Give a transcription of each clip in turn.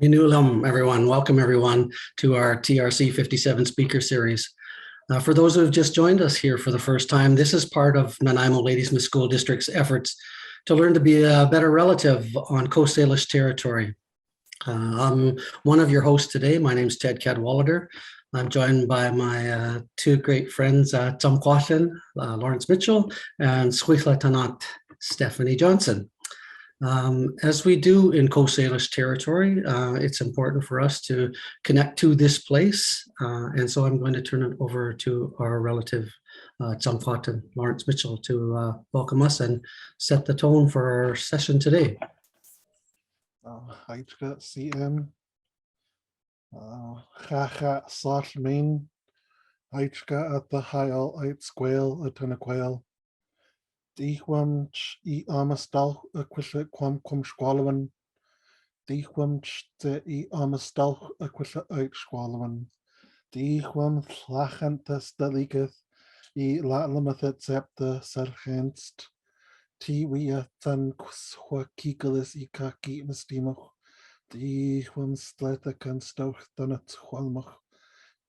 Minulam, everyone. Welcome, everyone, to our TRC 57 speaker series. For those who have just joined us here for the first time, this is part of Nanaimo Ladysmith School District's efforts to learn to be a better relative on Coast Salish territory. I'm one of your hosts today. My name is Ted Cadwallader. I'm joined by my two great friends, Tumquatin, Lawrence Mitchell, and Squeakla Tanat, Stephanie Johnson. As we do in Coast Salish territory, it's important for us to connect to this place. And so I'm going to turn it over to our relative, Tumquatin, Lawrence Mitchell, to welcome us and set the tone for our session today. Hi, CM. Chacha slash main. Aichka at the Hyal Ait Squale at Tenaquale. Dichwam e Amastal aquila quam squalawan. Dichwam e Amastal aquila Ait Squalawan. Dichwam Lachantas delicate e Latlamathet septa sergenst. Tiwia tan quakigalis e kaki mistimoch. Dichwam sleta can stoch donat chwalmoch.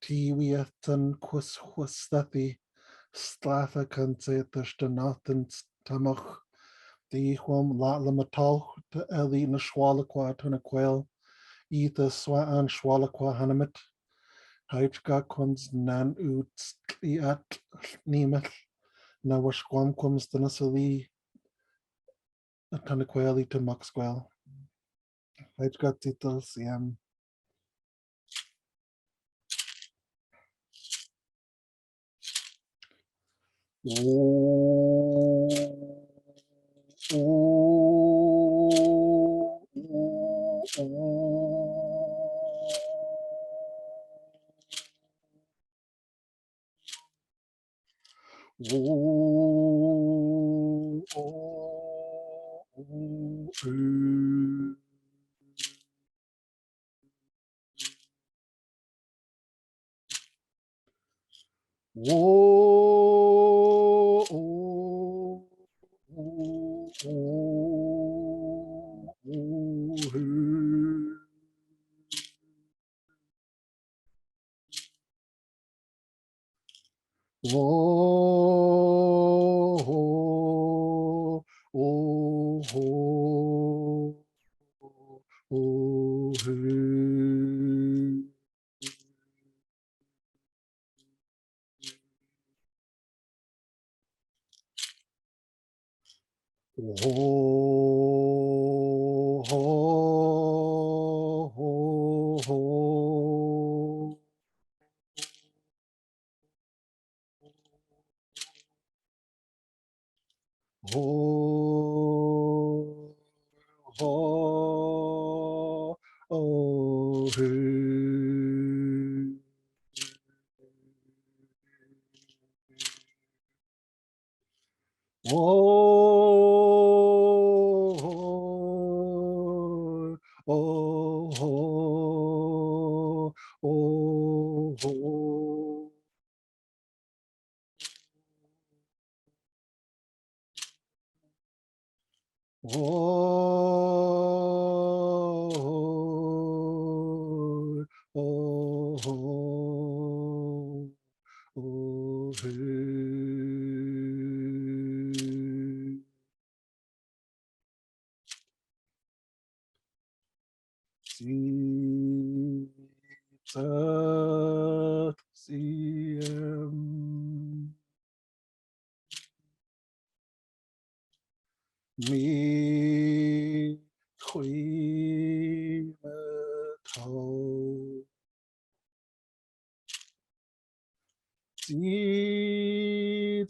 Tiwia tan quastathi. Stlatha kan se tashtanathan tamach. Dichwam latlamatal to eli na schwalaqua tunaquel. Ether swaan schwalaqua hanamit. Heichga quans nan ut iat nimet. Na washquam quams danasali. Tunaqueli to muxquel. Heichga titles yam. Me queen toe. Me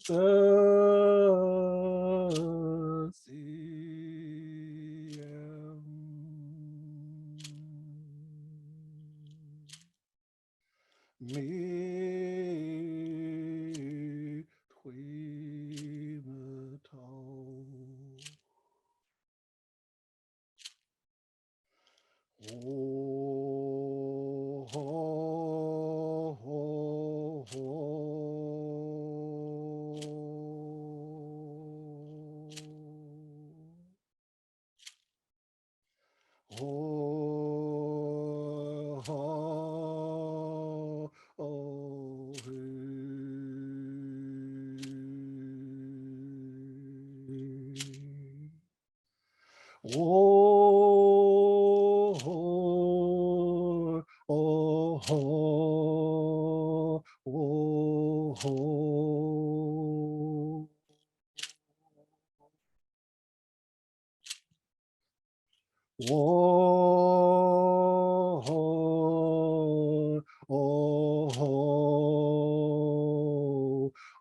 queen toe. ho, oh, ho. Whoa, oh, ho,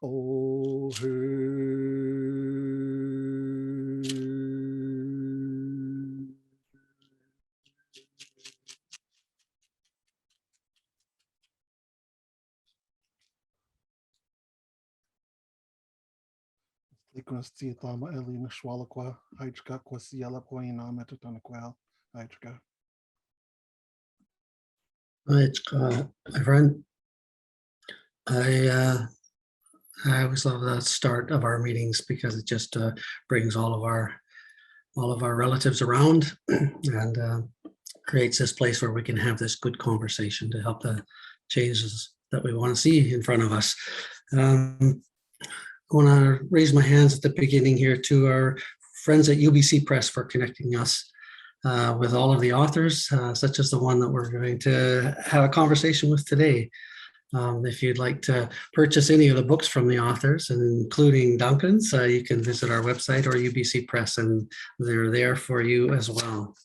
oh, hey. Liquidity Tama Elina Schwalaqua, Hydra Quasiela Poina Metatonquel, Hydra. Right, my friend. I always love the start of our meetings because it just brings all of our relatives around and creates this place where we can have this good conversation to help the changes that we want to see in front of us. I want to raise my hands at the beginning here to our friends at UBC Press for connecting us with all of the authors, such as the one that we're going to have a conversation with today. If you'd like to purchase any of the books from the authors, including Duncan's, you can visit our website or UBC Press, and they're there for you as well.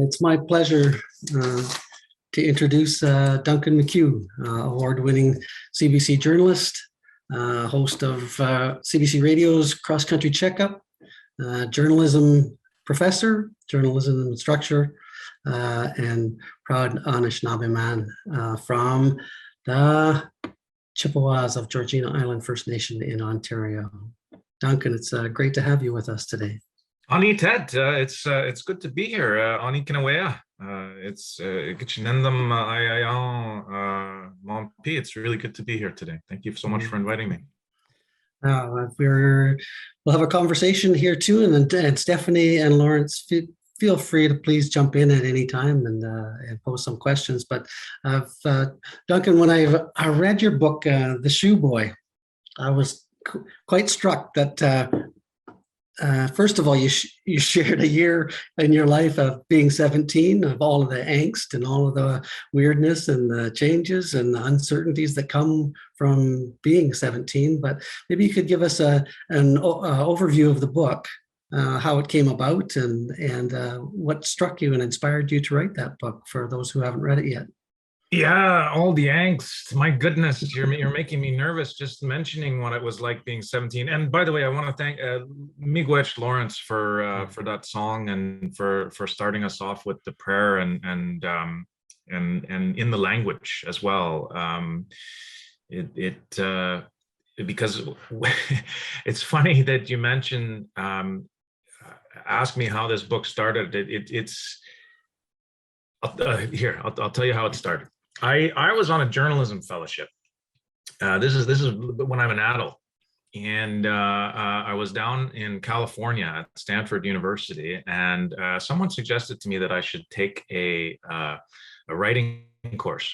It's my pleasure to introduce Duncan McCue, award-winning CBC journalist, host of CBC Radio's Cross Country Checkup, journalism professor, journalism instructor, and proud Anishinaabe man from the Chippewas of Georgina Island First Nation in Ontario. Duncan, it's great to have you with us today. Ani Ted, it's good to be here. Ani Kinawea. It's Gichinendam Ayayan Mompi. It's really good to be here today. Thank you so much for inviting me. We'll have a conversation here too, and Stephanie and Lawrence, feel free to please jump in at any time and pose some questions. But Duncan, when I read your book, The Shoe Boy, I was quite struck that first of all, you shared a year in your life of being 17, of all of the angst and all of the weirdness and the changes and the uncertainties that come from being 17. But maybe you could give us an overview of the book, how it came about, and what struck you and inspired you to write that book for those who haven't read it yet. Yeah, all the angst. My goodness, you're making me nervous just mentioning what it was like being 17. And by the way, I want to thank Miigwech Lawrence for that song and for starting us off with the prayer and in the language as well. Because it's funny that you mentioned ask me how this book started. I'll tell you how it started. I was on a journalism fellowship. This is when I'm an adult, and I was down in California at Stanford University, and someone suggested to me that I should take a writing course.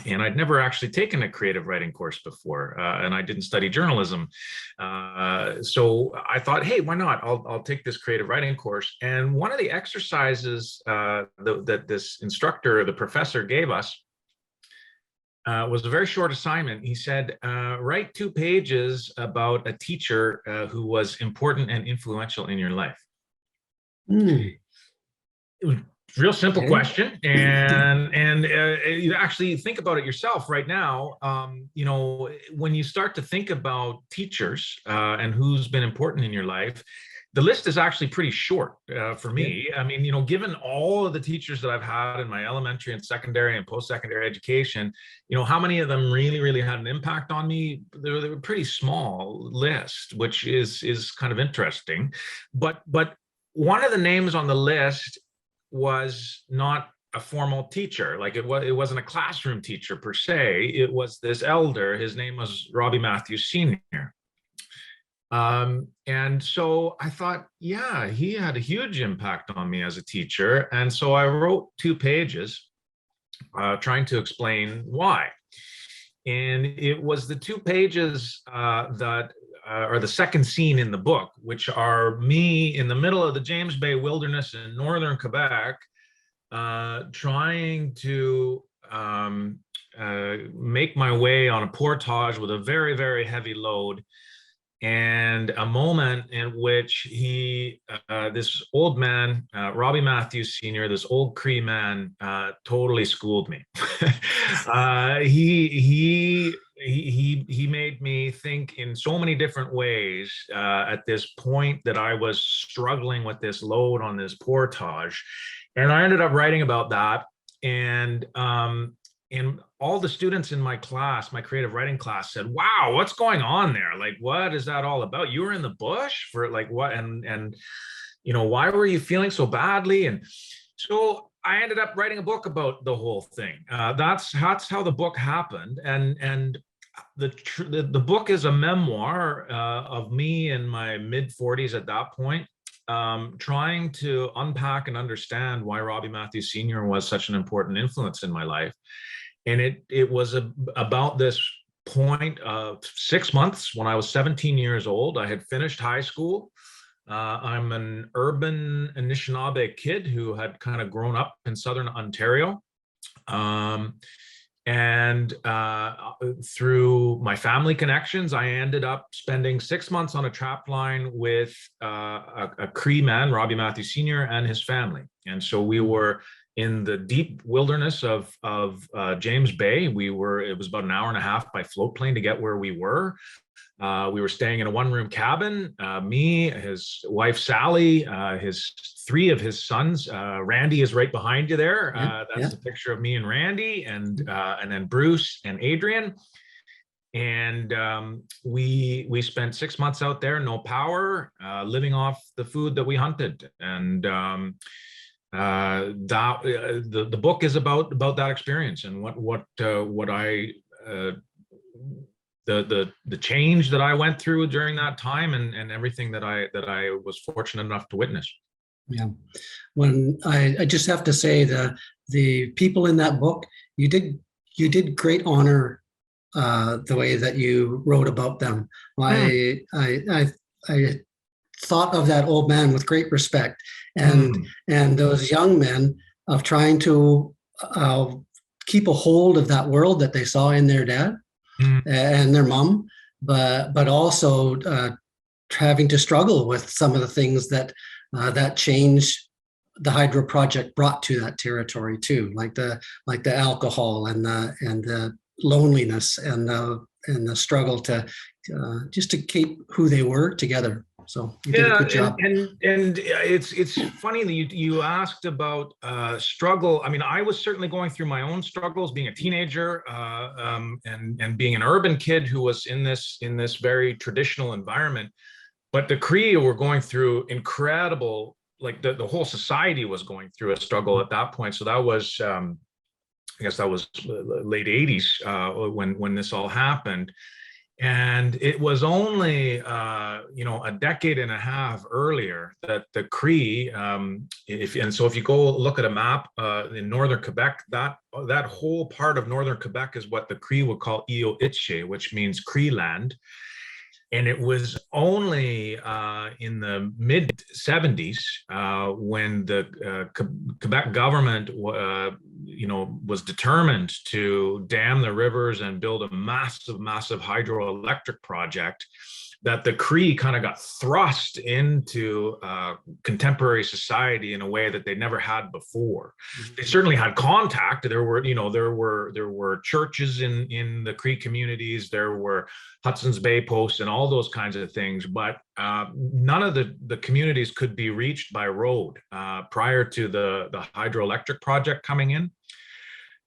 And I'd never actually taken a creative writing course before, and I didn't study journalism. So I thought, hey, why not? I'll take this creative writing course. And one of the exercises that this instructor, the professor, gave us was a very short assignment. He said, write 2 pages about a teacher who was important and influential in your life. It was real simple question, and you actually think about it yourself right now. When you start to think about teachers and who's been important in your life, the list is actually pretty short for me. I mean, given all of the teachers that I've had in my elementary and secondary and post-secondary education, how many of them really had an impact on me? They were a pretty small list, which is kind of interesting. But one of the names on the list was not a formal teacher. Like it wasn't a classroom teacher per se. It was this elder. His name was Robbie Matthews Sr. And so I thought, yeah, he had a huge impact on me as a teacher. And so I wrote 2 pages trying to explain why. And it was the 2 pages that are the second scene in the book, which are me in the middle of the James Bay wilderness in northern Quebec, trying to make my way on a portage with a very, very heavy load, and a moment in which this old man, Robbie Matthews Sr., this old Cree man, totally schooled me. He made me think in so many different ways at this point that I was struggling with this load on this portage, and I ended up writing about that. And all the students in my class, my creative writing class, said, "Wow, what's going on there? Like, what is that all about? You were in the bush for like what? And why were you feeling so badly?" And so I ended up writing a book about the whole thing. That's how the book happened. And the book is a memoir of me in my mid-40s at that point, trying to unpack and understand why Robbie Matthews Sr. was such an important influence in my life. And it was about this point of 6 months when I was 17 years old. I had finished high school. I'm an urban Anishinaabe kid who had kind of grown up in Southern Ontario. Through my family connections, I ended up spending 6 months on a trapline with a Cree man, Robbie Matthews Sr., and his family. And so we were in the deep wilderness of James Bay. It was about an hour and a half by float plane to get where we were. We were staying in a one-room cabin, me, his wife, Sally, three of his sons. Randy is right behind you there. That's a picture of me and Randy, and then Bruce and Adrian. And we spent 6 months out there, no power, living off the food that we hunted. And the book is about that experience and the change that I went through during that time, and everything that I was fortunate enough to witness. Yeah, when I just have to say the people in that book, you did great honor the way that you wrote about them. I thought of that old man with great respect, and those young men of trying to keep a hold of that world that they saw in their dad and their mom, but also having to struggle with some of the things that change the hydro project brought to that territory too, like the alcohol and the loneliness and the struggle to just to keep who they were together. So you did a good job. And it's funny that you asked about struggle. I mean, I was certainly going through my own struggles being a teenager, and being an urban kid who was in this very traditional environment. But the Cree were going through incredible, like the whole society was going through a struggle at that point. So that was, I guess that was late 80s when this all happened. And it was only, a decade and a half earlier that the Cree, so if you go look at a map in northern Quebec, that whole part of northern Quebec is what the Cree would call Io Itche, which means Cree land. And it was only in the mid 70s when the Quebec government, was determined to dam the rivers and build a massive, massive hydroelectric project, that the Cree kind of got thrust into contemporary society in a way that they never had before. They certainly had contact. There were churches in the Cree communities. There were Hudson's Bay posts and all those kinds of things, but none of the communities could be reached by road prior to the hydroelectric project coming in.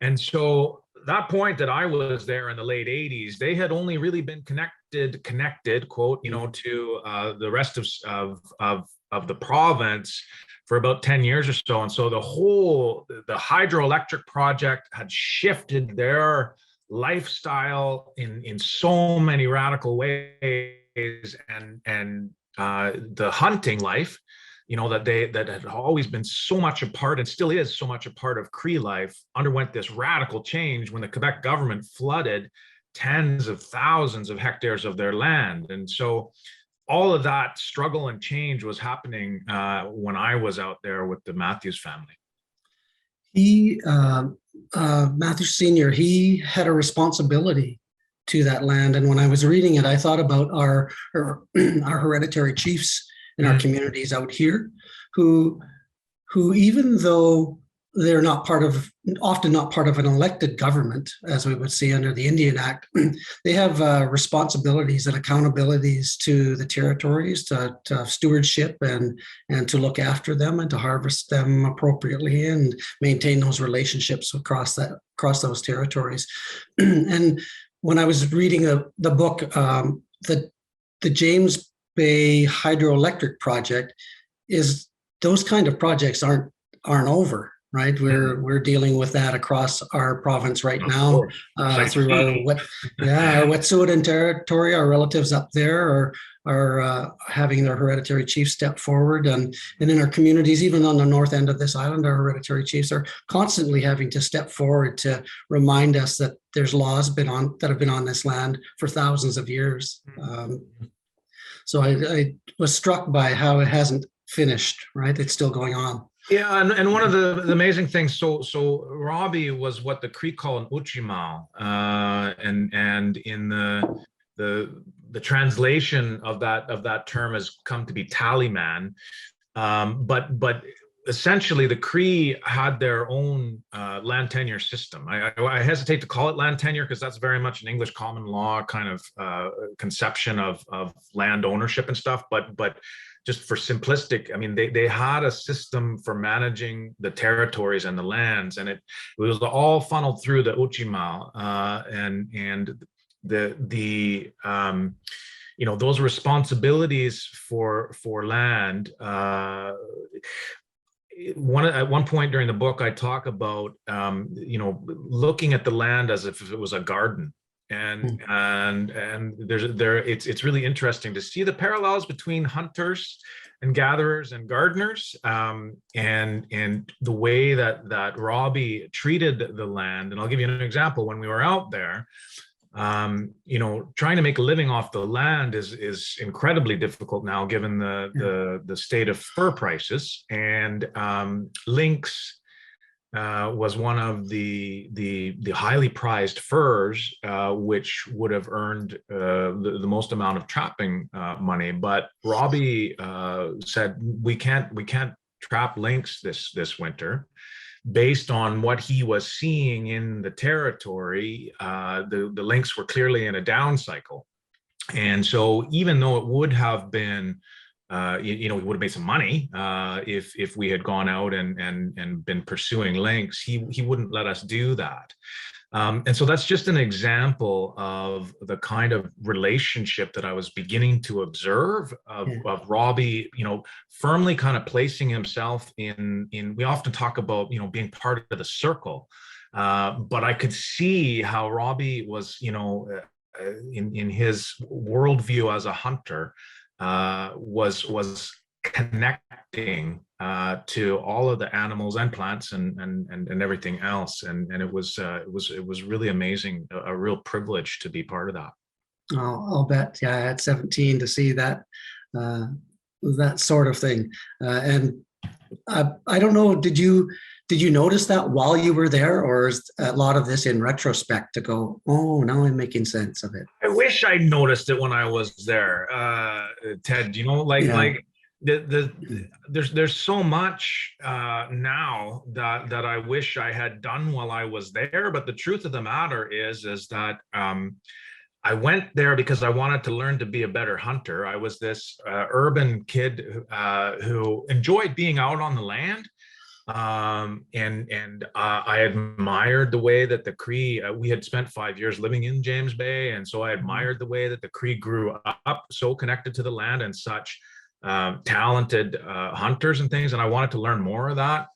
And so that point that I was there in the late 80s, they had only really been connected, quote, to the rest of the province for about 10 years or so. And so the hydroelectric project had shifted their lifestyle in so many radical ways, and the hunting life, that had always been so much a part, and still is so much a part of Cree life, underwent this radical change when the Quebec government flooded tens of thousands of hectares of their land. And so all of that struggle and change was happening when I was out there with the Matthews family. Matthew Sr., he had a responsibility to that land. And when I was reading it, I thought about our hereditary chiefs in our communities out here, who even though they're often not part of an elected government, as we would see under the Indian Act, they have responsibilities and accountabilities to the territories, to stewardship and to look after them and to harvest them appropriately and maintain those relationships across those territories. And when I was reading the book, the James Bay hydroelectric project is those kind of projects aren't over, right? We're dealing with that across our province right now through our Wet'suwet'en territory. Our relatives up there are having their hereditary chiefs step forward, and in our communities, even on the north end of this island, our hereditary chiefs are constantly having to step forward to remind us that there's laws that have been on this land for thousands of years. So I was struck by how it hasn't finished, right? It's still going on. Yeah, and one of the amazing things, so Robbie was what the Cree call an uchimal, and in the translation of that term has come to be tallyman, but essentially the Cree had their own land tenure system. I hesitate to call it land tenure because that's very much an English common law kind of conception of land ownership and stuff, but just for simplistic, I mean, they had a system for managing the territories and the lands, and it was all funneled through the Uchimal, and the those responsibilities for land. At one point during the book, I talk about looking at the land as if it was a garden. And it's really interesting to see the parallels between hunters and gatherers and gardeners, and the way that Robbie treated the land. And I'll give you an example. When we were out there, trying to make a living off the land is incredibly difficult now, given the state of fur prices. And lynx was one of the highly prized furs, which would have earned the most amount of trapping money. But Robbie said we can't trap lynx this winter, based on what he was seeing in the territory. The lynx were clearly in a down cycle, and so even though it would have been we would have made some money if we had gone out and been pursuing lynx. He wouldn't let us do that. And so that's just an example of the kind of relationship that I was beginning to observe of Robbie, firmly kind of placing himself in, we often talk about, being part of the circle. But I could see how Robbie was, in his worldview as a hunter, was connecting to all of the animals and plants and everything else, and it was really amazing, a real privilege to be part of that. I'll bet. Yeah, at 17 to see that sort of thing, and I don't know. Did you notice that while you were there, or is a lot of this in retrospect to go, oh, now I'm making sense of it? I wish I noticed it when I was there, Ted. There's so much now that I wish I had done while I was there. But the truth of the matter is that I went there because I wanted to learn to be a better hunter. I was this urban kid who enjoyed being out on the land. And I admired the way that the Cree, we had spent 5 years living in James Bay. And so I admired the way that the Cree grew up so connected to the land and such talented hunters and things. And I wanted to learn more of that.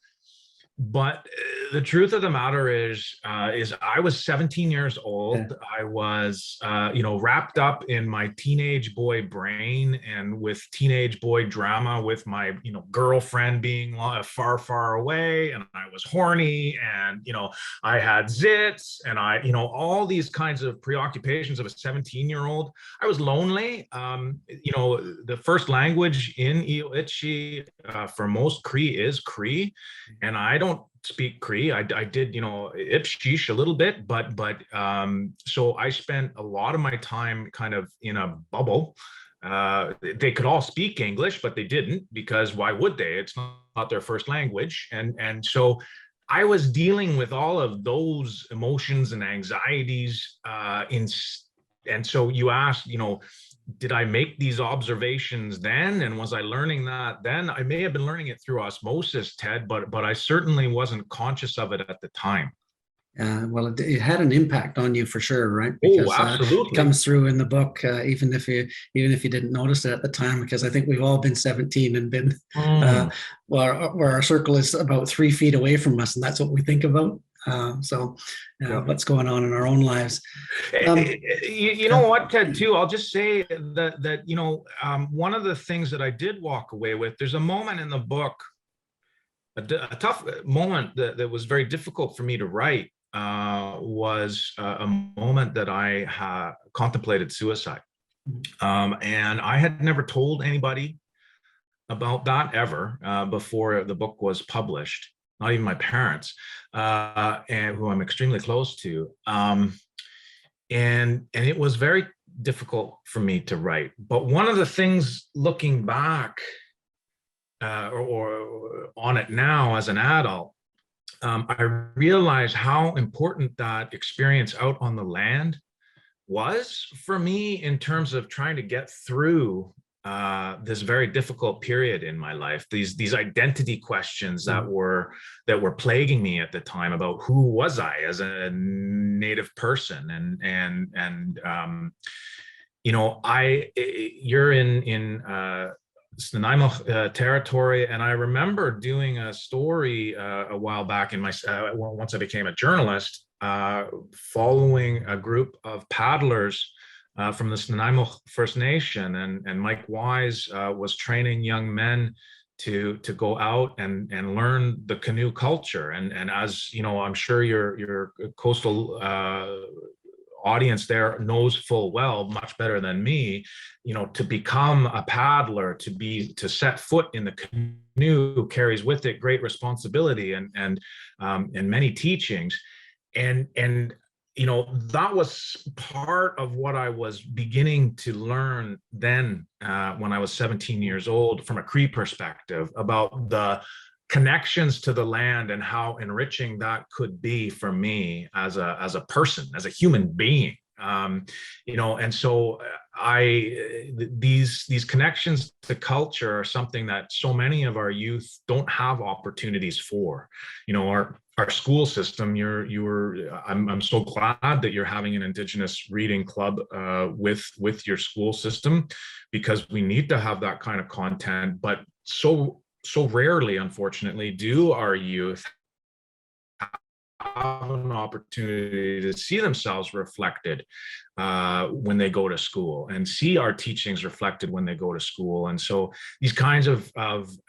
But the truth of the matter is I was 17 years old. Yeah. I was, wrapped up in my teenage boy brain and with teenage boy drama, with my, girlfriend being far, far away, and I was horny, and I had zits, and all these kinds of preoccupations of a 17-year-old. I was lonely. The first language in Syeyutsus for most Cree is Cree, and I don't speak Cree. I did, Ipshish a little bit, but so I spent a lot of my time kind of in a bubble. They could all speak English, but they didn't, because why would they? It's not their first language. And so I was dealing with all of those emotions and anxieties and so you asked, did I make these observations then? And was I learning that then? I may have been learning it through osmosis, Ted, but I certainly wasn't conscious of it at the time. Well, it had an impact on you for sure, right? Oh, Because absolutely. it comes through in the book, even if you didn't notice it at the time. Because I think we've all been 17 and been where our circle is about 3 feet away from us, and that's what we think about. What's going on in our own lives. You know what, Ted, too, I'll just say that one of the things that I did walk away with, there's a moment in the book, a tough moment that was very difficult for me to write, was a moment that I contemplated suicide. And I had never told anybody about that ever before the book was published. Not even my parents, and who I'm extremely close to. And it was very difficult for me to write. But one of the things looking back or on it now as an adult, I realized how important that experience out on the land was for me in terms of trying to get through this very difficult period in my life, these identity questions that were plaguing me at the time about who was I as a Native person, you're in Nanaimo territory, and I remember doing a story a while back in my once I became a journalist, following a group of paddlers from the Nanaimo First Nation, and Mike Wise was training young men to go out and learn the canoe culture. And as you know, I'm sure your coastal audience there knows full well, much better than me, to become a paddler, to set foot in the canoe carries with it great responsibility and many teachings. And that was part of what I was beginning to learn then when I was 17 years old, from a Cree perspective, about the connections to the land and how enriching that could be for me as a person, as a human being. And so these connections to culture are something that so many of our youth don't have opportunities for. Our school system, I'm so glad that you're having an Indigenous reading club with your school system, because we need to have that kind of content. But so rarely, unfortunately, do our youth have an opportunity to see themselves reflected when they go to school, and see our teachings reflected when they go to school. And so these kinds of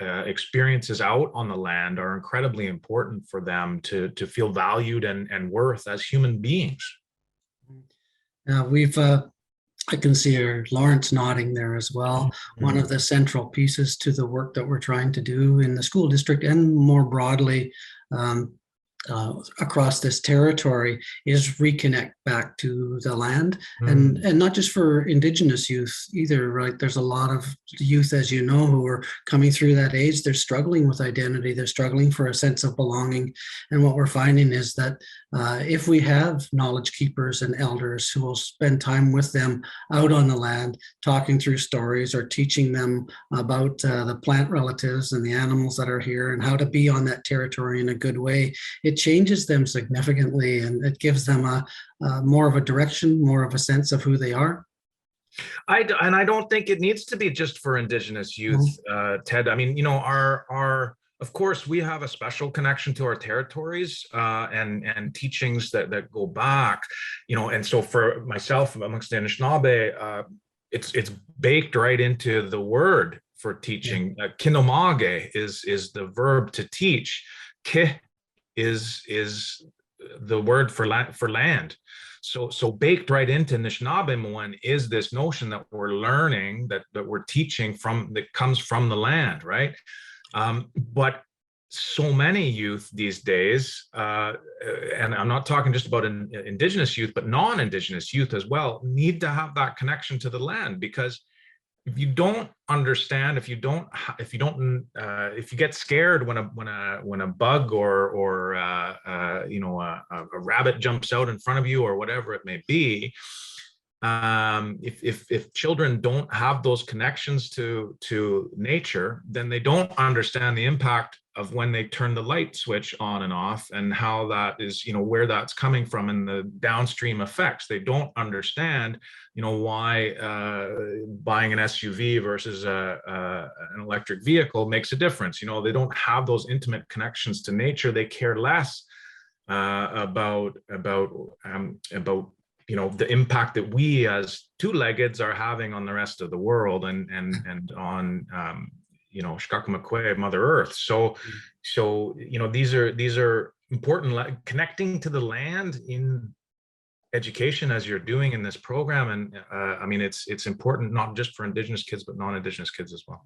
experiences out on the land are incredibly important for them to feel valued and worth as human beings. I can see Lawrence nodding there as well. Mm-hmm. One of the central pieces to the work that we're trying to do in the school district, and more broadly across this territory, is reconnect back to the land, and not just for Indigenous youth either, right? There's a lot of youth, as you know, who are coming through that age. They're struggling with identity. They're struggling for a sense of belonging. And what we're finding is that if we have knowledge keepers and elders who will spend time with them out on the land, talking through stories or teaching them about the plant relatives and the animals that are here and how to be on that territory in a good way, it changes them significantly, and it gives them a more of a direction, more of a sense of who they are. I don't think it needs to be just for Indigenous youth, Ted. I mean, of course, we have a special connection to our territories and teachings that go back, and so for myself amongst the Anishinaabe, it's baked right into the word for teaching. Kinomage is the verb to teach. Ki is the word for land. So baked right into Anishinaabe is this notion that we're learning, that we're teaching that comes from the land, right? But so many youth these days, and I'm not talking just about Indigenous youth, but non-Indigenous youth as well, need to have that connection to the land. Because if you don't understand, if you get scared when a bug or a rabbit jumps out in front of you or whatever it may be, if children don't have those connections to nature, then they don't understand the impact of when they turn the light switch on and off, and how that is, where that's coming from, and the downstream effects. They don't understand, why buying an SUV versus an electric vehicle makes a difference. They don't have those intimate connections to nature. They care less about the impact that we as two-leggeds are having on the rest of the world, and on Checkup, Mother Earth. So these are important, connecting to the land in education, as you're doing in this program. And it's important not just for Indigenous kids, but non-Indigenous kids as well.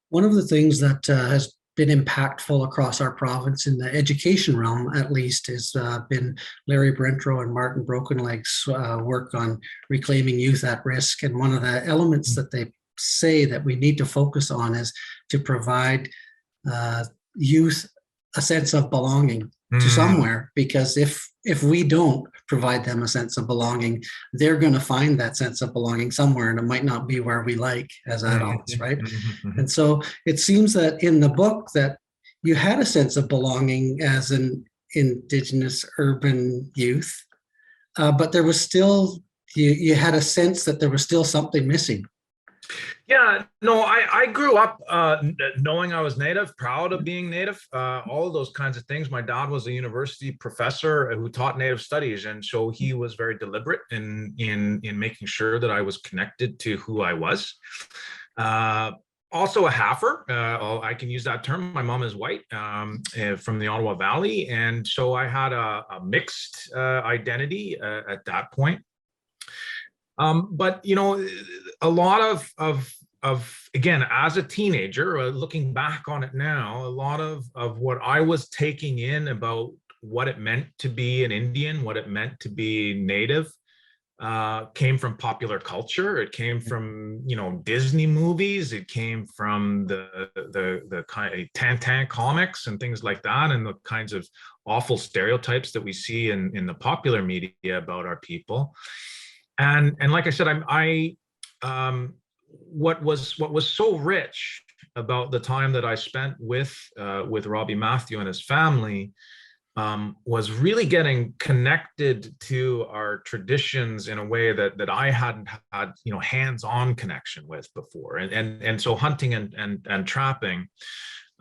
One of the things that has been impactful across our province in the education realm, at least, has been Larry Brentro and Martin Brokenleg's work on reclaiming youth at risk. And one of the elements that they say that we need to focus on is to provide youth a sense of belonging to somewhere, because if we don't provide them a sense of belonging, they're going to find that sense of belonging somewhere, and it might not be where we like as adults, right? And so it seems that in the book that you had a sense of belonging as an Indigenous urban youth, but there was still, you had a sense that there was still something missing. Yeah, no, I grew up knowing I was Native, proud of being Native, all of those kinds of things. My dad was a university professor who taught Native studies, and so he was very deliberate in making sure that I was connected to who I was. Also a halfer, I can use that term. My mom is white, from the Ottawa Valley, and so I had a mixed identity at that point. But a lot of again, as a teenager, looking back on it now, a lot of what I was taking in about what it meant to be an Indian, what it meant to be Native, came from popular culture. It came from Disney movies. It came from the kind of Tintin comics and things like that, and the kinds of awful stereotypes that we see in the popular media about our people. And like I said, what was so rich about the time that I spent with Robbie Matthew and his family was really getting connected to our traditions in a way that I hadn't had hands-on connection with before. And so hunting and trapping,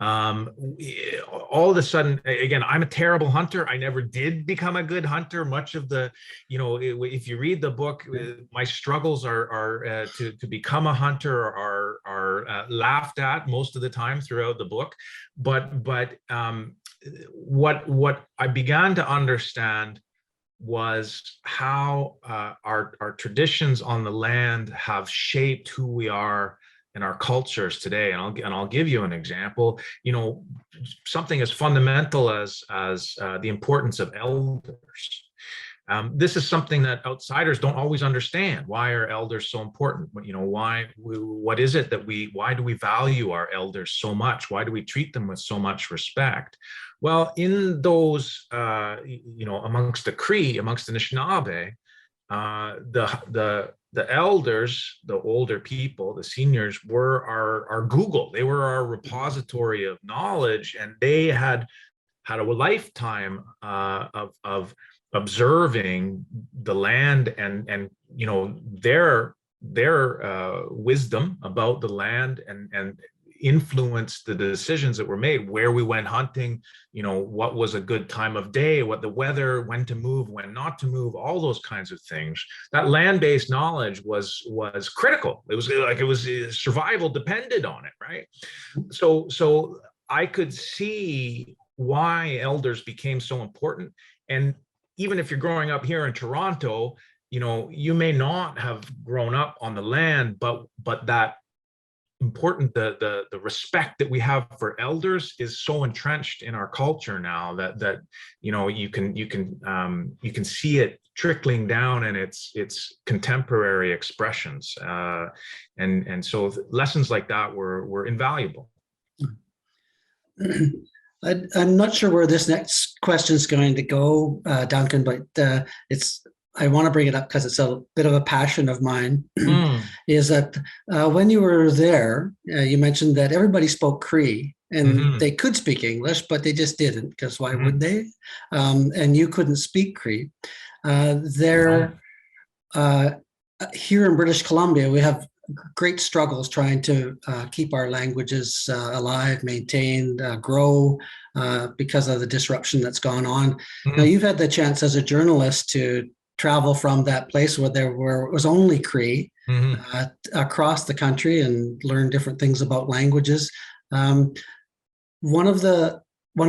all of a sudden, again, I'm a terrible hunter. I never did become a good hunter. Much of the, if you read the book, my struggles are to become a hunter are laughed at most of the time throughout the book. But what I began to understand was how our traditions on the land have shaped who we are in our cultures today. And I'll give you an example. Something as fundamental as the importance of elders. This is something that outsiders don't always understand. Why are elders so important? What is it why do we value our elders so much? Why do we treat them with so much respect? Well, in those, amongst the Cree, amongst the Anishinaabe, the elders, the older people, the seniors, were our Google. They were our repository of knowledge, and they had a lifetime of observing the land and their wisdom about the land and influenced the decisions that were made, where we went hunting, what was a good time of day, what the weather, when to move, when not to move, all those kinds of things. That land-based knowledge was critical. It was survival depended on it, right? So I could see why elders became so important. And even if you're growing up here in Toronto, you may not have grown up on the land, but that important the respect that we have for elders is so entrenched in our culture now that you can see it trickling down in its contemporary expressions, and so lessons like that were invaluable. I'm not sure where this next question is going to go, Duncan, but I want to bring it up because it's a bit of a passion of mine. Is that when you were there, you mentioned that everybody spoke Cree and they could speak English, but they just didn't, because why would they? And you couldn't speak Cree. Here in British Columbia, we have great struggles trying to keep our languages alive, maintained, grow, because of the disruption that's gone on. Now, you've had the chance as a journalist to travel from that place where it was only Cree across the country and learn different things about languages. One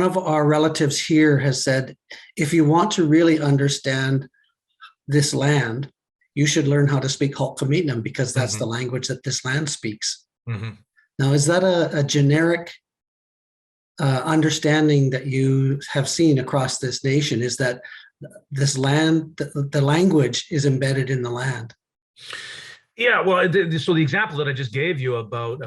of our relatives here has said, if you want to really understand this land, you should learn how to speak Hul'qumi'num, because that's the language that this land speaks. Now, is that a generic understanding that you have seen across this nation? Is that this land, the language is embedded in the land? Yeah, well, so the example that I just gave you about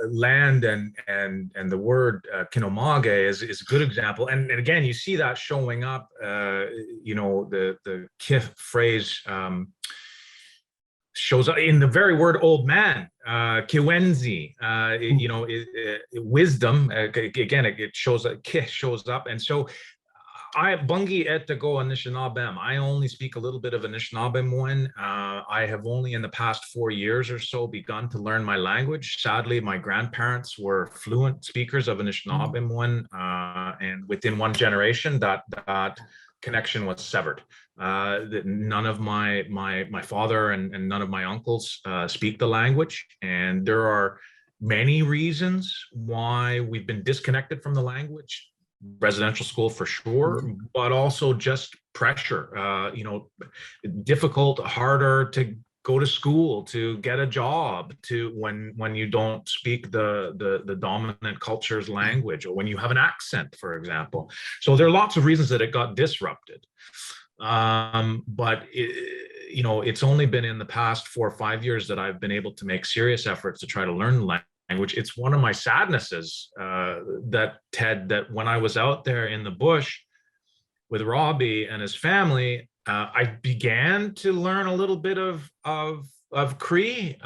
land and the word kinomage is a good example, and again, you see that showing up. The kith phrase shows up in the very word "old man," kiwenzi. Wisdom. Again, it shows that kith shows up, and so. I bungi etago Anishinaabe. I only speak a little bit of Anishinaabe. I have only in the past 4 years or so begun to learn my language. Sadly, my grandparents were fluent speakers of Anishinaabe, and within one generation, that connection was severed. None of my father and none of my uncles speak the language, and there are many reasons why we've been disconnected from the language. Residential school for sure, but also just pressure, difficult, harder to go to school, to get a job, to when you don't speak the dominant culture's language, or when you have an accent, for example. So there are lots of reasons that it got disrupted. But it's only been in the past 4 or 5 years that I've been able to make serious efforts to try to learn the language. It's one of my sadnesses that when I was out there in the bush with Robbie and his family, I began to learn a little bit of Cree.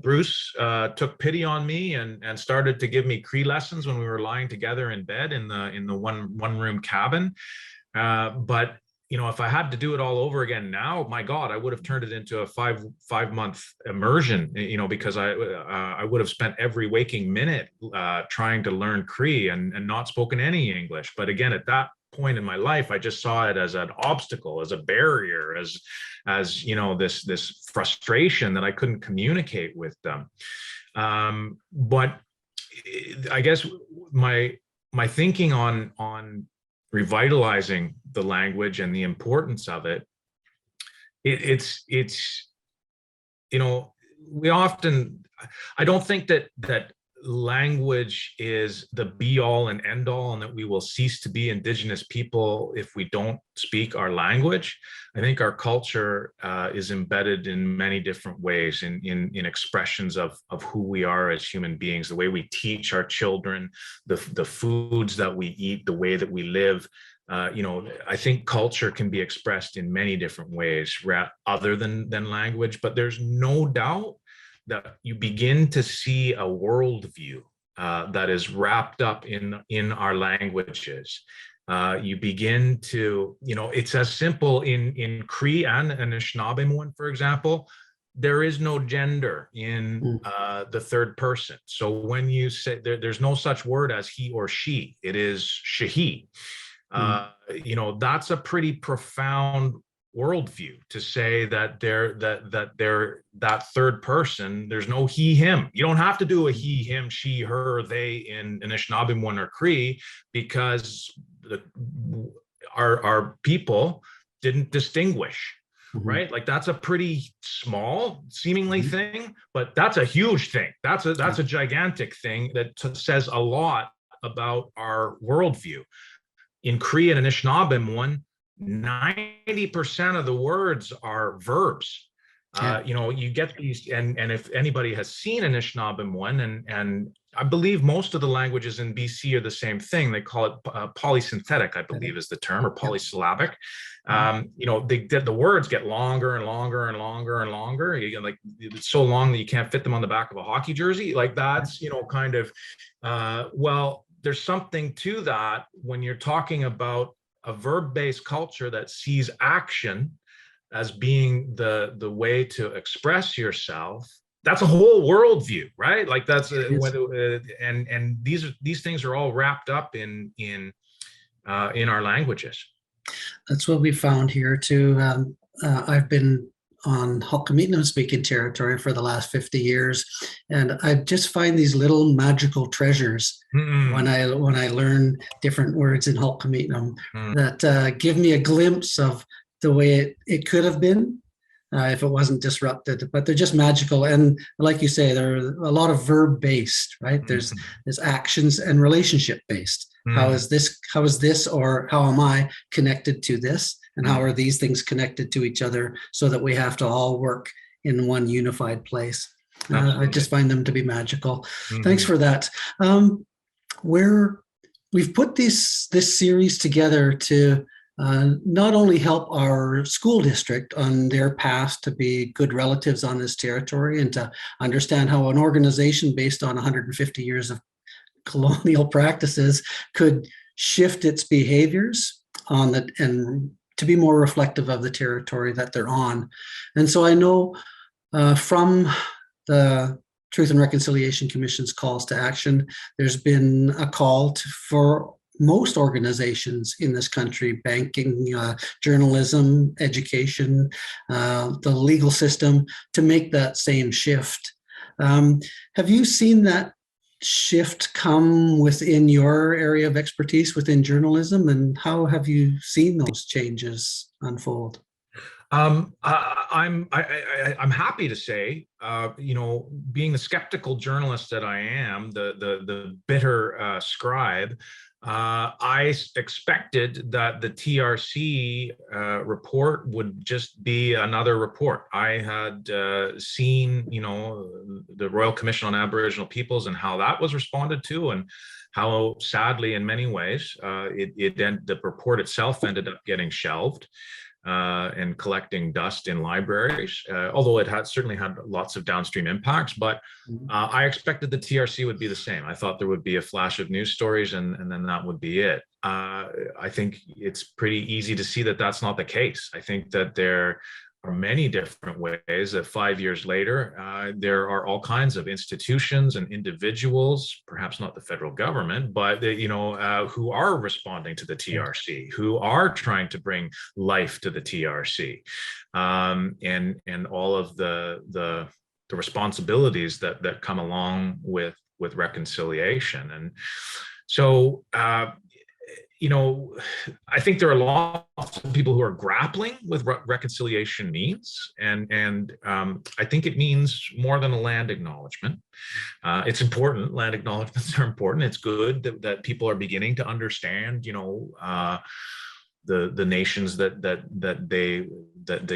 Bruce took pity on me and started to give me Cree lessons when we were lying together in bed in the one room cabin. But if I had to do it all over again now, my God, I would have turned it into a five month immersion, because I would have spent every waking minute trying to learn Cree and not spoken any English. But again, at that point in my life, I just saw it as an obstacle, as a barrier, as this frustration that I couldn't communicate with them. But I guess my thinking on revitalizing the language and the importance of it, we often, I don't think that language is the be all and end all, and that we will cease to be Indigenous people if we don't speak our language. I think our culture is embedded in many different ways, in expressions of who we are as human beings, the way we teach our children, the foods that we eat, the way that we live. I think culture can be expressed in many different ways other than language, but there's no doubt that you begin to see a worldview that is wrapped up in our languages. You begin to, it's as simple in Cree and Anishinaabe, for example, there is no gender in the third person. So when you say there's no such word as he or she, it is she. That's a pretty profound worldview to say that that third person, there's no he, him. You don't have to do a he, him, she, her, they in Anishinaabe or Cree, because our people didn't distinguish. right? Like that's a pretty small seemingly Mhm. thing, but that's a huge thing. That's a gigantic thing that says a lot about our worldview. In Cree and Anishinaabe one, 90% of the words are verbs. Yeah. You know, you get these, and if anybody has seen Anishinaabe one, and I believe most of the languages in BC are the same thing. They call it polysynthetic, I believe is the term, or polysyllabic. You know, the words get longer and longer and longer and longer. You get like it's so long that you can't fit them on the back of a hockey jersey. Like that's, you know, kind of well, there's something to that when you're talking about a verb-based culture that sees action as being the way to express yourself. That's a whole worldview, right? Like that's and these things are all wrapped up in our languages. That's what we found here too. I've been on Hul'qumi'num speaking territory for the last 50 years, and I just find these little magical treasures when I learn different words in Hul'qumi'num that give me a glimpse of the way it could have been if it wasn't disrupted. But they're just magical, and like you say, they're a lot of verb based, right? There's actions and relationship based. How is this, or how am I connected to this? And how are these things connected to each other so that we have to all work in one unified place? I just find them to be magical. Thanks for that. We've put this series together to not only help our school district on their path to be good relatives on this territory and to understand how an organization based on 150 years of colonial practices could shift its behaviors on that and to be more reflective of the territory that they're on. And so I know from the Truth and Reconciliation Commission's calls to action, there's been a call for most organizations in this country, banking, journalism, education, the legal system, to make that same shift. Have you seen that shift come within your area of expertise within journalism, and how have you seen those changes unfold? I'm happy to say, you know, being the skeptical journalist that I am, the bitter scribe, I expected that the TRC report would just be another report. I had seen, you know, the Royal Commission on Aboriginal Peoples and how that was responded to, and how sadly, in many ways, the report itself ended up getting shelved and collecting dust in libraries, although it certainly had lots of downstream impacts. But I expected the TRC would be the same. I thought there would be a flash of news stories and then that would be it. I think it's pretty easy to see that that's not the case. I think that there are many different ways that 5 years later, there are all kinds of institutions and individuals, perhaps not the federal government, but you know, who are responding to the TRC, who are trying to bring life to the TRC, and all of the responsibilities that come along with reconciliation. And so you know, I think there are lots of people who are grappling with what reconciliation means, and I think it means more than a land acknowledgement. It's important. Land acknowledgements are important. It's good that people are beginning to understand, you know, the nations that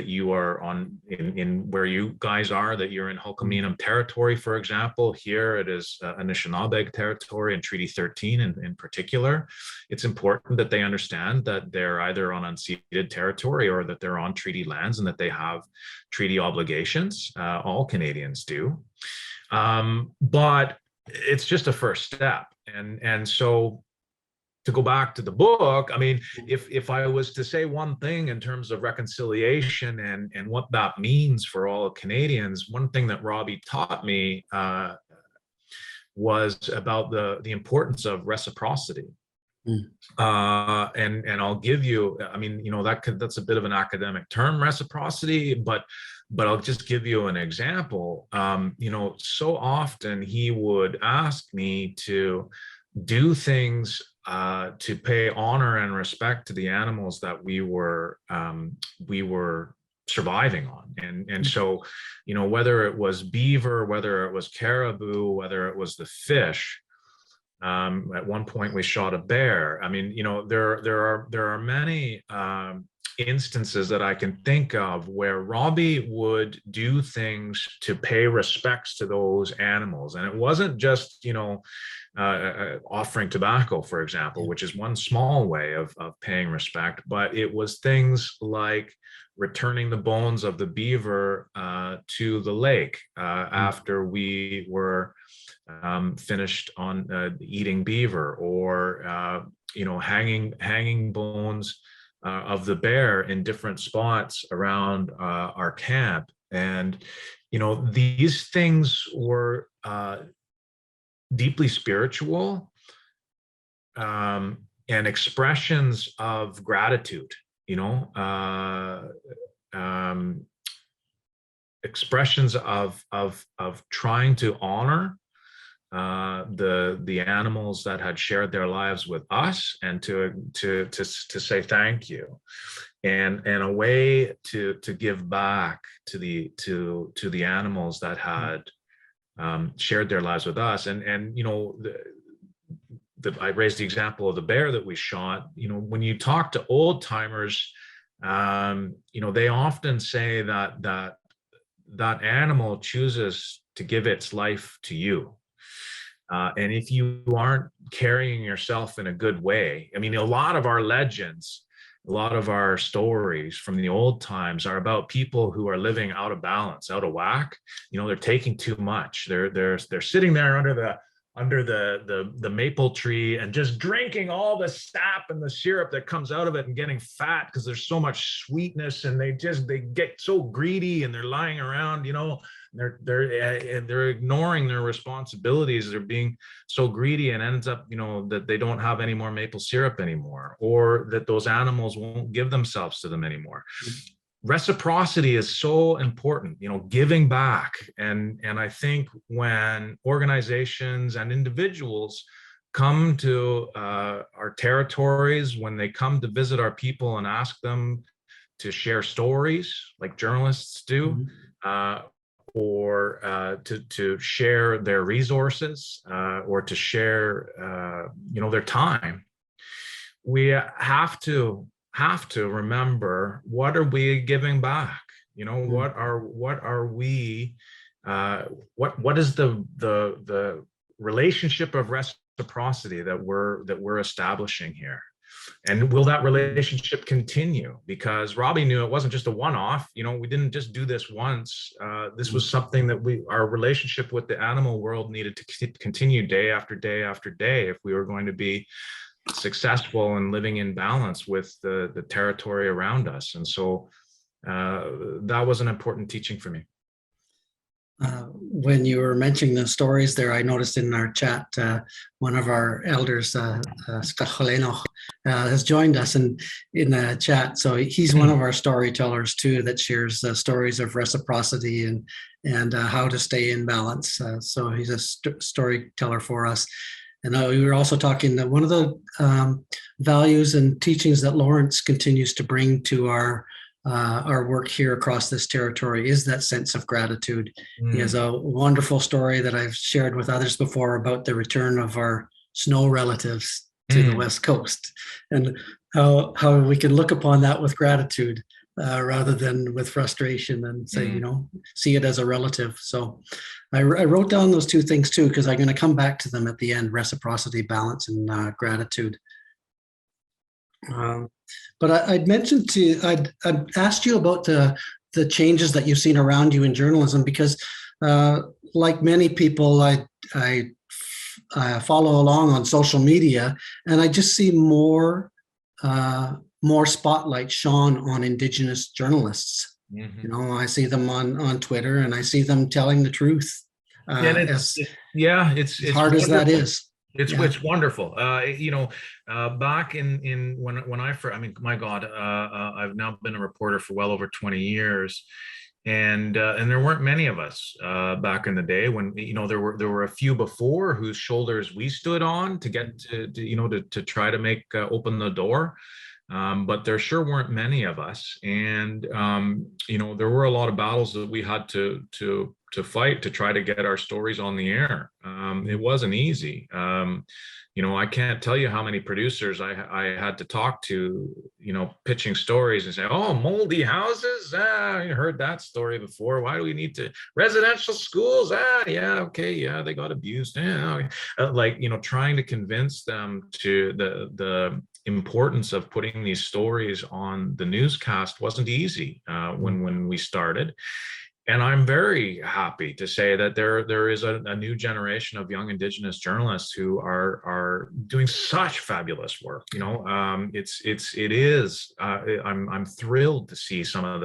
you are on in where you guys are, that you're in Hul'qumi'num territory, for example. Here it is Anishinaabe territory and Treaty 13 in particular. It's important that they understand that they're either on unceded territory or that they're on treaty lands and that they have treaty obligations. All Canadians do. But it's just a first step. And so to go back to the book, I mean, if I was to say one thing in terms of reconciliation and what that means for all Canadians, one thing that Robbie taught me was about the importance of reciprocity. And I'll give you, I mean, you know, that's a bit of an academic term, reciprocity, but I'll just give you an example. You know, so often he would ask me to do things to pay honor and respect to the animals that we were surviving on. And so, whether it was beaver, whether it was caribou, whether it was the fish, at one point we shot a bear. I mean, there are many instances that I can think of where Robbie would do things to pay respects to those animals. And it wasn't just, offering tobacco, for example, which is one small way of paying respect, but it was things like returning the bones of the beaver to the lake after we were finished on eating beaver, or hanging bones of the bear in different spots around our camp. And these things were deeply spiritual, and expressions of gratitude, expressions of trying to honor the animals that had shared their lives with us, and to say thank you, and a way to give back to the animals that had shared their lives with us. And I raised the example of the bear that we shot. When you talk to old timers, they often say that animal chooses to give its life to you. And if you aren't carrying yourself in a good way, I mean, a lot of our legends, a lot of our stories from the old times are about people who are living out of balance, out of whack. They're taking too much. They're sitting there under the maple tree and just drinking all the sap and the syrup that comes out of it, and getting fat because there's so much sweetness, and they get so greedy, and they're lying around, they're ignoring their responsibilities. They're being so greedy, and ends up, that they don't have any more maple syrup anymore, or that those animals won't give themselves to them anymore. Reciprocity is so important, giving back. And I think when organizations and individuals come to our territories, when they come to visit our people and ask them to share stories like journalists do, or to share their resources, or to share their time, we have to remember, what are we giving back? What are we? What is the relationship of reciprocity that we're establishing here? And will that relationship continue? Because Robbie knew it wasn't just a one-off. We didn't just do this once. This was something that our relationship with the animal world needed to continue day after day after day if we were going to be successful and living in balance with the territory around us. And so that was an important teaching for me. When you were mentioning the stories there, I noticed in our chat, one of our elders, has joined us in the chat. So he's one of our storytellers too, that shares stories of reciprocity and how to stay in balance. So he's a storyteller for us. And we were also talking that one of the values and teachings that Lawrence continues to bring to our work here across this territory is that sense of gratitude. He has a wonderful story that I've shared with others before about the return of our snow relatives to the West Coast, and how we can look upon that with gratitude rather than with frustration, and say, see it as a relative. So I wrote down those two things too, because I'm going to come back to them at the end: reciprocity, balance, and gratitude. But I'd mentioned I'd asked you about the changes that you've seen around you in journalism, because like many people, I follow along on social media, and I just see more spotlight shone on Indigenous journalists. I see them on Twitter, and I see them telling the truth. It's hard as that is. It's wonderful. Back in when I first, my God, I've now been a reporter for well over 20 years. And there weren't many of us back in the day when, there were a few before whose shoulders we stood on to get to try to make open the door. but there sure weren't many of us. And, there were a lot of battles that we had to fight to try to get our stories on the air. It wasn't easy. I can't tell you how many producers I had to talk to, pitching stories and say, oh, moldy houses? You heard that story before. Why do we need to? Residential schools? Yeah, okay, yeah, they got abused. Yeah. Trying to convince them to the importance of putting these stories on the newscast wasn't easy when we started. And I'm very happy to say that there is a new generation of young Indigenous journalists who are doing such fabulous work. I'm thrilled to see some of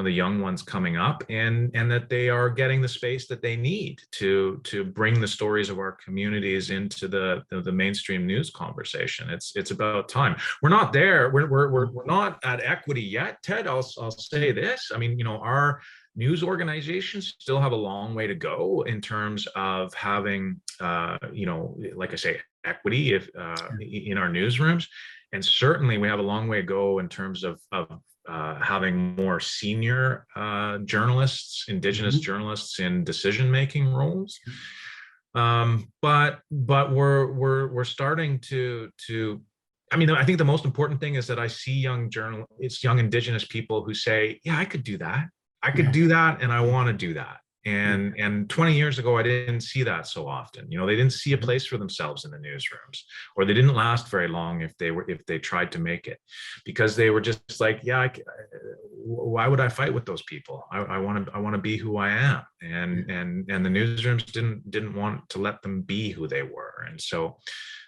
the young ones coming up, and that they are getting the space that they need to bring the stories of our communities into the mainstream news conversation. It's about time. We're not there. We're not at equity yet, Ted. I'll say this. I mean, our news organizations still have a long way to go in terms of having, like I say, equity in our newsrooms. And certainly we have a long way to go in terms of having more senior journalists, Indigenous journalists in decision-making roles. But we're starting to I think the most important thing is that I see young Indigenous people who say, yeah, I could do that. I could do that, and I want to do that. And 20 years ago, I didn't see that so often. They didn't see a place for themselves in the newsrooms, or they didn't last very long if they tried to make it, because they were just like, yeah, why would I fight with those people? I want to be who I am, and the newsrooms didn't want to let them be who they were, and so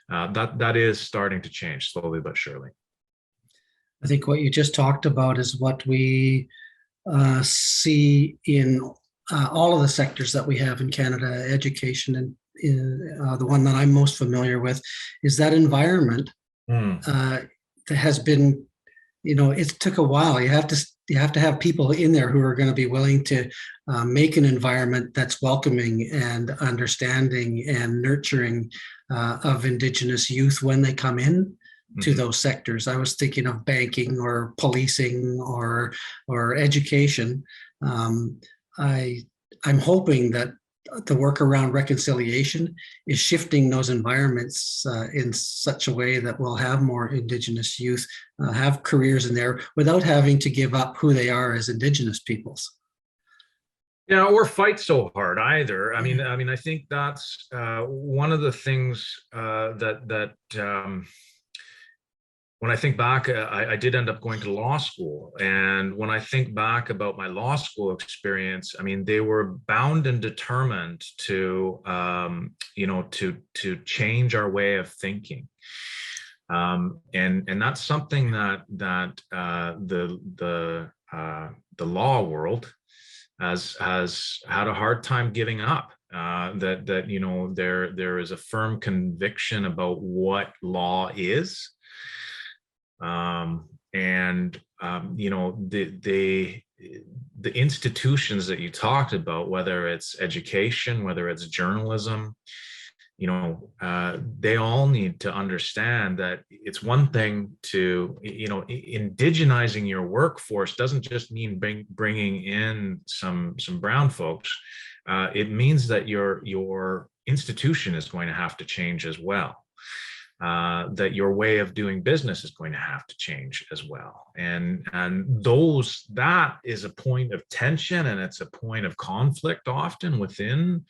that is starting to change slowly but surely. I think what you just talked about is what we see in all of the sectors that we have in Canada, education, and the one that I'm most familiar with is that environment that has been, it took a while. You have to have people in there who are going to be willing to make an environment that's welcoming and understanding and nurturing of Indigenous youth when they come in to those sectors. I was thinking of banking or policing or education. I'm hoping that the work around reconciliation is shifting those environments in such a way that we'll have more Indigenous youth have careers in there without having to give up who they are as Indigenous peoples. Or fight so hard either. I mean, I think that's one of the things that when I think back, I did end up going to law school. And when I think back about my law school experience, I mean, they were bound and determined to change our way of thinking. And that's something that the law world has had a hard time giving up. There is a firm conviction about what law is. The institutions that you talked about, whether it's education, whether it's journalism, they all need to understand that it's one thing to, indigenizing your workforce doesn't just mean bringing in some brown folks. It means that your institution is going to have to change as well. That your way of doing business is going to have to change as well. And that is a point of tension, and it's a point of conflict often within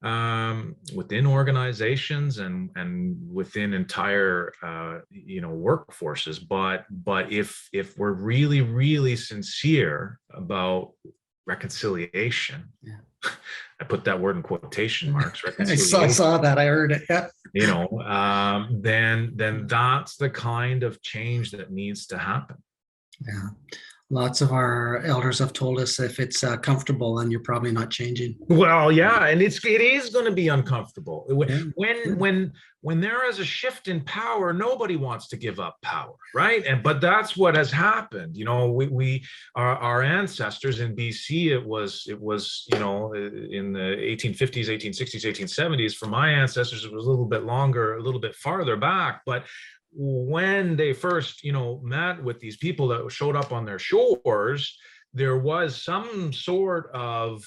organizations and within entire workforces. But if we're really, really sincere about reconciliation, I put that word in quotation marks. I saw that. I heard it. Yeah. Then that's the kind of change that needs to happen. Yeah. Lots of our elders have told us if it's comfortable, then you're probably not changing. Well, yeah, and it is going to be uncomfortable. When there is a shift in power, nobody wants to give up power, right? But that's what has happened. Our ancestors in BC, it was in the 1850s, 1860s, 1870s. For my ancestors, it was a little bit longer, a little bit farther back, but when they first, met with these people that showed up on their shores, there was some sort of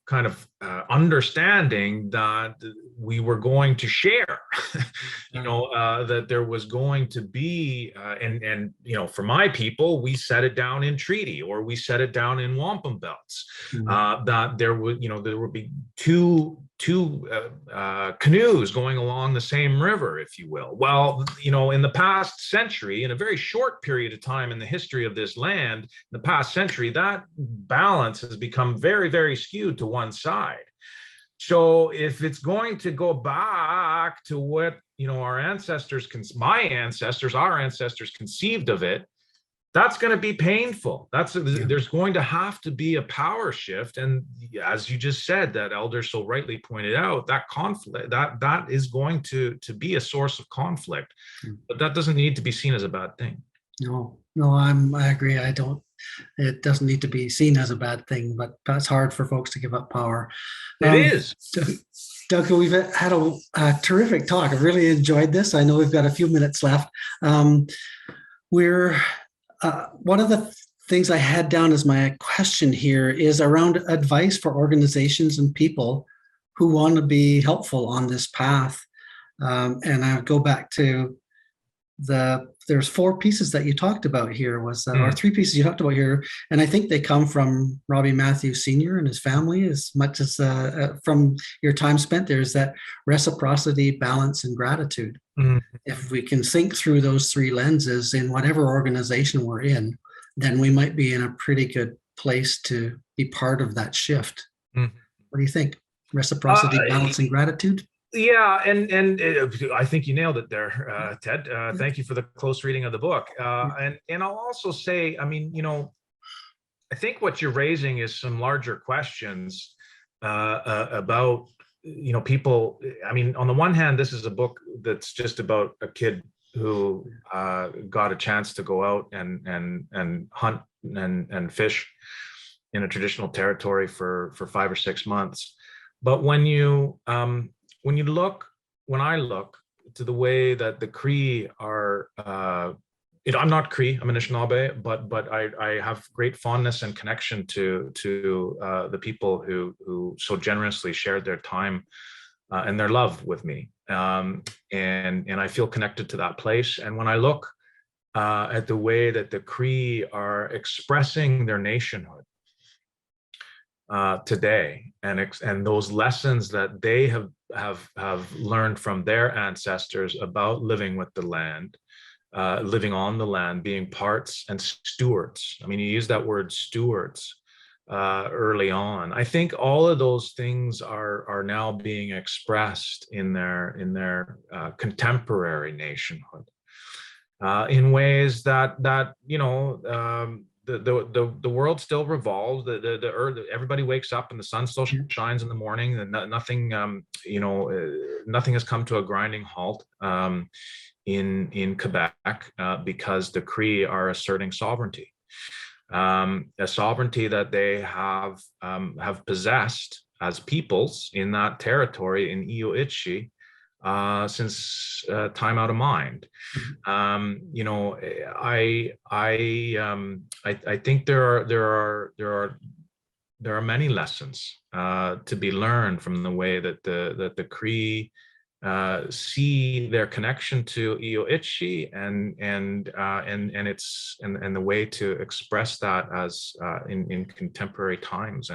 kind of understanding that we were going to share, that there was going to be, and for my people, we set it down in treaty, or we set it down in wampum belts, that there would be two canoes going along the same river, if you will. Well, in the past century, in a very short period of time in the history of this land, in the past century, that balance has become very, very skewed to one side. So if it's going to go back to what, our ancestors conceived of it, that's going to be painful. There's going to have to be a power shift. And as you just said, that elder so rightly pointed out, that conflict, that is going to be a source of conflict, but that doesn't need to be seen as a bad thing. No, I agree. It doesn't need to be seen as a bad thing, but that's hard for folks to give up power. It is. Duncan, we've had a terrific talk. I really enjoyed this. I know we've got a few minutes left. One of the things I had down as my question here is around advice for organizations and people who want to be helpful on this path. And I would go back to there's 4 pieces that you talked about here, or 3 pieces you talked about here, and I think they come from Robbie Matthews Sr. and his family, as much as from your time spent there, is that reciprocity, balance, and gratitude. If we can think through those 3 lenses in whatever organization we're in, then we might be in a pretty good place to be part of that shift. What do you think? Reciprocity, balance, and gratitude? Yeah, and I think you nailed it there, Ted. Thank you for the close reading of the book. And I'll also say, I think what you're raising is some larger questions about, people. On the one hand, this is a book that's just about a kid who got a chance to go out and hunt and fish in a traditional territory for 5 or 6 months. But when I look to the way that the Cree are, I'm not Cree, I'm Anishinaabe, but I have great fondness and connection to the people who so generously shared their time and their love with me, and I feel connected to that place. And when I look at the way that the Cree are expressing their nationhood today, and those lessons that they have learned from their ancestors about living with the land, living on the land, being parts and stewards. You use that word stewards early on. I think all of those things are now being expressed in their contemporary nationhood in ways that the world still revolves. The earth, everybody wakes up and the sun still shines in the morning, and nothing nothing has come to a grinding halt in Quebec because the Cree are asserting sovereignty, a sovereignty that they have possessed as peoples in that territory in Syeyutsus since time out of mind. I think there are many lessons to be learned from the way that the Cree see their connection to Syeyutsus and the way to express that as in contemporary times,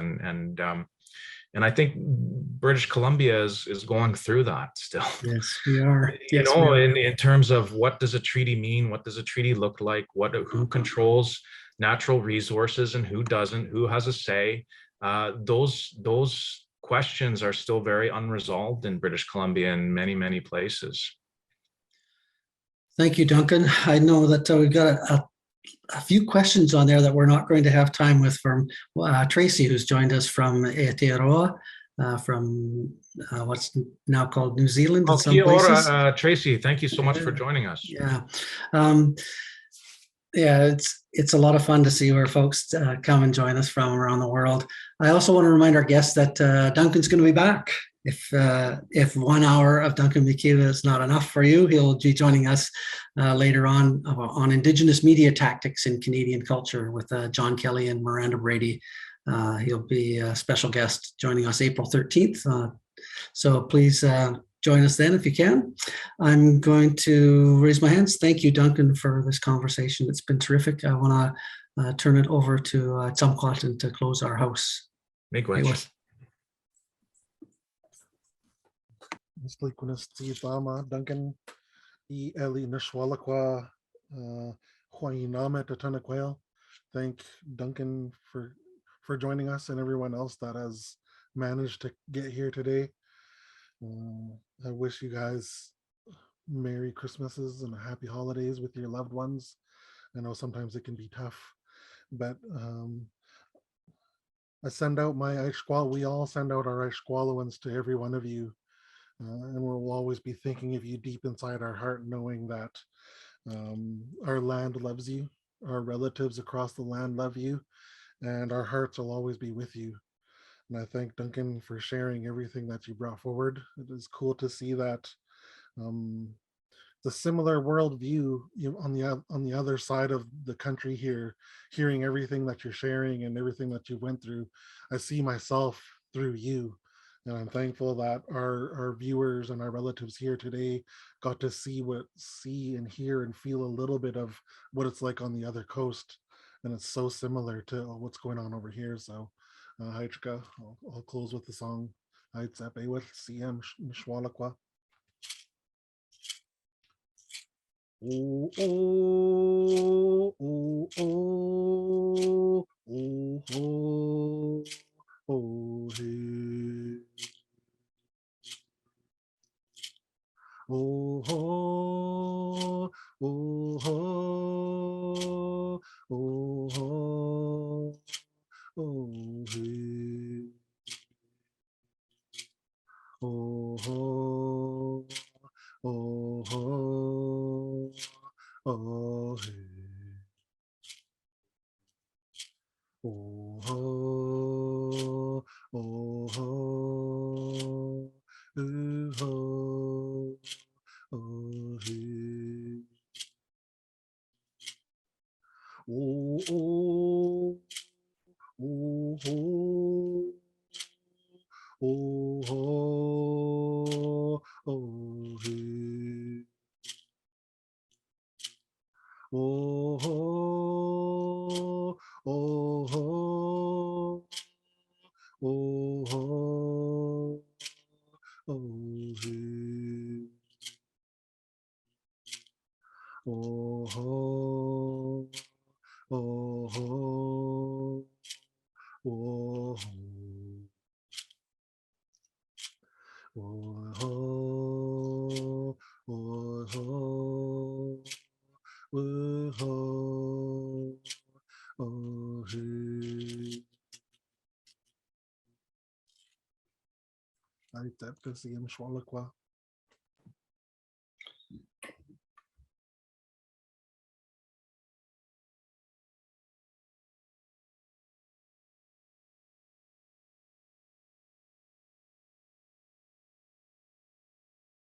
and I think British Columbia is going through that still. Yes, we are. In terms of what does a treaty mean? What does a treaty look like? Who controls natural resources and who doesn't? Who has a say? Those questions are still very unresolved in British Columbia and many, many places. Thank you, Duncan. I know that we've got a few questions on there that we're not going to have time with from Tracy, who's joined us from Aotearoa, from what's now called New Zealand. Kia ora, Tracy. Thank you so much for joining us. Yeah. Yeah, it's a lot of fun to see where folks come and join us from around the world. I also want to remind our guests that Duncan's going to be back. If 1 hour of Duncan McCue is not enough for you, he'll be joining us later on Indigenous media tactics in Canadian culture with John Kelly and Miranda Brady. He'll be a special guest joining us April 13th. So please join us then if you can. I'm going to raise my hands. Thank you, Duncan, for this conversation. It's been terrific. I want to turn it over to Tsamkwatan to close our house. Make way. Duncan Eli Nishwalakwa Huayiname Tatanakwel. Thank Duncan for joining us and everyone else that has managed to get here today. I wish you guys Merry Christmases and Happy Holidays with your loved ones. I know sometimes it can be tough, but I send out my Aishkwal. We all send out our Aishkwalawans to every one of you. And we'll always be thinking of you deep inside our heart, knowing that our land loves you, our relatives across the land love you, and our hearts will always be with you. And I thank Duncan for sharing everything that you brought forward. It is cool to see that the similar worldview on the other side of the country here, hearing everything that you're sharing and everything that you went through. I see myself through you. And I'm thankful that our viewers and our relatives here today got to see and hear and feel a little bit of what it's like on the other coast. And it's so similar to what's going on over here. So I'll close with the song. CM Mshwalakwa. Oh, oh, oh, oh, oh, oh, oh, hey. Oh, oh, oh, oh, oh, oh, oh, hey. Oh, oh, oh, oh, oh, hey. Oh, oh, oh, oh, oh, oh, hey. Oh, oh, oh, oh, oh, oh, oh, hey. Oh, oh, oh, oh, oh, oh, oh, hey. Oh, oh, oh, oh, oh, oh, oh, oh, oh, oh, oh, hey. I tap to see him swallow qua.